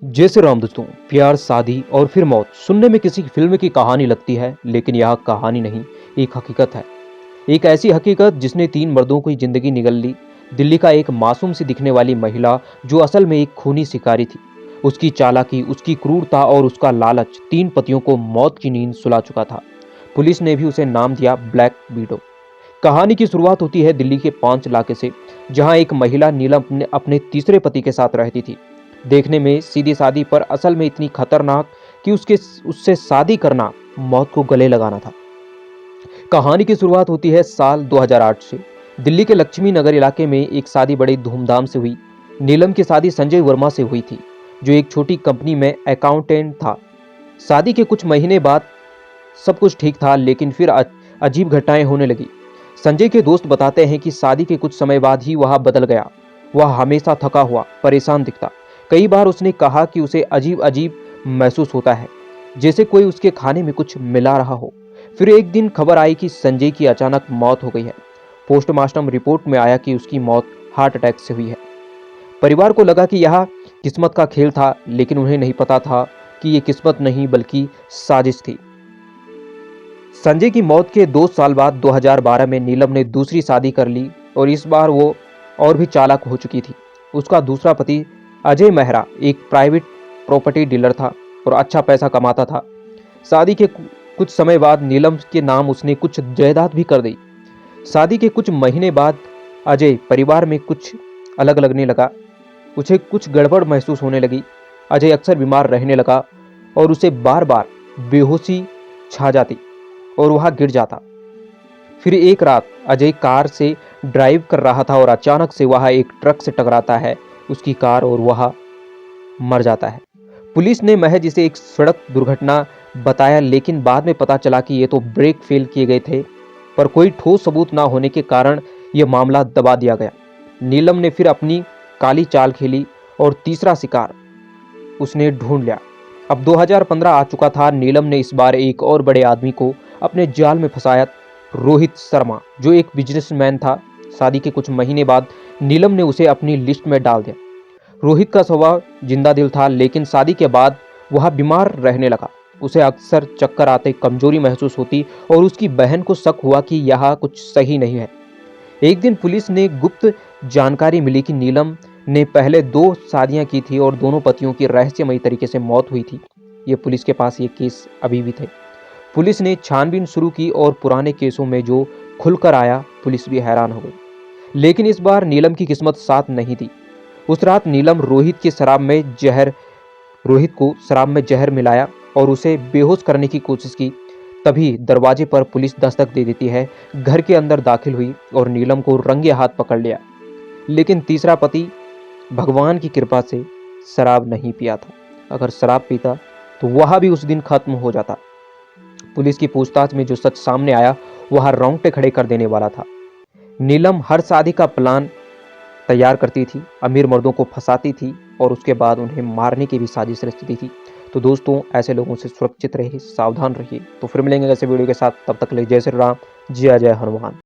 जय श्री राम दोस्तों। प्यार, शादी और फिर मौत सुनने में किसी फिल्म की कहानी लगती है, लेकिन यह कहानी नहीं, एक हकीकत है। एक ऐसी हकीकत जिसने 3 मर्दों की जिंदगी निगल ली। दिल्ली का एक मासूम सी दिखने वाली महिला जो असल में एक खूनी शिकारी थी। उसकी चालाकी, उसकी क्रूरता और उसका लालच 3 पतियों को मौत की नींद सुला चुका था। पुलिस ने भी उसे नाम दिया ब्लैक विडो। कहानी की शुरुआत होती है दिल्ली के 5 इलाके से, जहां एक महिला नीलम अपने तीसरे पति के साथ रहती थी। देखने में सीधी सादी, पर असल में इतनी खतरनाक कि उससे शादी करना मौत को गले लगाना था। कहानी की शुरुआत होती है साल 2008 से। दिल्ली के लक्ष्मी नगर इलाके में एक शादी बड़ी धूमधाम से हुई। नीलम की शादी संजय वर्मा से हुई थी, जो एक छोटी कंपनी में अकाउंटेंट था। शादी के कुछ महीने बाद सब कुछ ठीक था, लेकिन फिर अजीब घटनाएं होने लगी। संजय के दोस्त बताते हैं कि शादी के कुछ समय बाद ही वह बदल गया। वह हमेशा थका हुआ, परेशान दिखता। कई बार उसने कहा कि उसे अजीब अजीब महसूस होता है, जैसे कोई उसके खाने में कुछ मिला रहा हो। फिर एक दिन खबर आई कि संजय की अचानक मौत हो गई है। पोस्टमार्टम रिपोर्ट में आया कि उसकी मौत हार्ट अटैक से हुई है। परिवार को लगा कि यह किस्मत का खेल था, लेकिन उन्हें नहीं पता था कि ये किस्मत नहीं बल्कि साजिश थी। संजय की मौत के 2 साल बाद 2012 में नीलम ने दूसरी शादी कर ली, और इस बार वो और भी चालाक हो चुकी थी। उसका दूसरा पति अजय मेहरा एक प्राइवेट प्रॉपर्टी डीलर था और अच्छा पैसा कमाता था। शादी के कुछ समय बाद नीलम के नाम उसने कुछ जायदाद भी कर दी। शादी के कुछ महीने बाद अजय परिवार में कुछ अलग लगने लगा। उसे कुछ गड़बड़ महसूस होने लगी। अजय अक्सर बीमार रहने लगा और उसे बार बार बेहोशी छा जाती और वह गिर जाता। फिर एक रात अजय कार से ड्राइव कर रहा था और अचानक से वह एक ट्रक से टकराता है उसकी कार, और वह मर जाता है। पुलिस ने महज इसे एक सड़क दुर्घटना बताया, लेकिन बाद में पता चला कि ये तो ब्रेक फेल किए गए थे, पर कोई ठोस सबूत ना होने के कारण यह मामला दबा दिया गया। नीलम ने फिर अपनी काली चाल खेली और तीसरा शिकार उसने ढूंढ लिया। अब 2015 आ चुका था। नीलम ने इस बार एक और बड़े आदमी को अपने जाल में फंसाया, रोहित शर्मा, जो एक बिजनेसमैन था। शादी के कुछ महीने बाद नीलम ने उसे अपनी लिस्ट में डाल दिया। रोहित का स्वभाव जिंदा दिल था, लेकिन शादी के बाद वह बीमार रहने लगा। उसे अक्सर चक्कर आते, कमजोरी महसूस होती, और उसकी बहन को शक हुआ कि यह कुछ सही नहीं है। एक दिन पुलिस ने गुप्त जानकारी मिली कि नीलम ने पहले 2 शादियां की थी और दोनों पतियों की रहस्यमयी तरीके से मौत हुई थी। ये पुलिस के पास ये केस अभी भी थे। पुलिस ने छानबीन शुरू की और पुराने केसों में जो खुलकर आया, पुलिस भी हैरान हो गई। लेकिन इस बार नीलम की किस्मत साथ नहीं थी। उस रात नीलम रोहित को शराब में जहर मिलाया और उसे बेहोश करने की कोशिश की। तभी दरवाजे पर पुलिस दस्तक दे देती है। घर के अंदर दाखिल हुई और नीलम को रंगे हाथ पकड़ लिया। लेकिन तीसरा पति भगवान की कृपा से शराब नहीं पिया था। अगर शराब पीता तो वह भी उस दिन खत्म हो जाता। पुलिस की पूछताछ में जो सच सामने आया, वह रोंगटे खड़े कर देने वाला था। नीलम हर शादी का प्लान तैयार करती थी, अमीर मर्दों को फंसाती थी और उसके बाद उन्हें मारने की भी साजिश रचती थी। तो दोस्तों, ऐसे लोगों से सुरक्षित रहिए, सावधान रहिए। तो फिर मिलेंगे ऐसे वीडियो के साथ। तब तक ले जय श्री राम, जय जय हनुमान।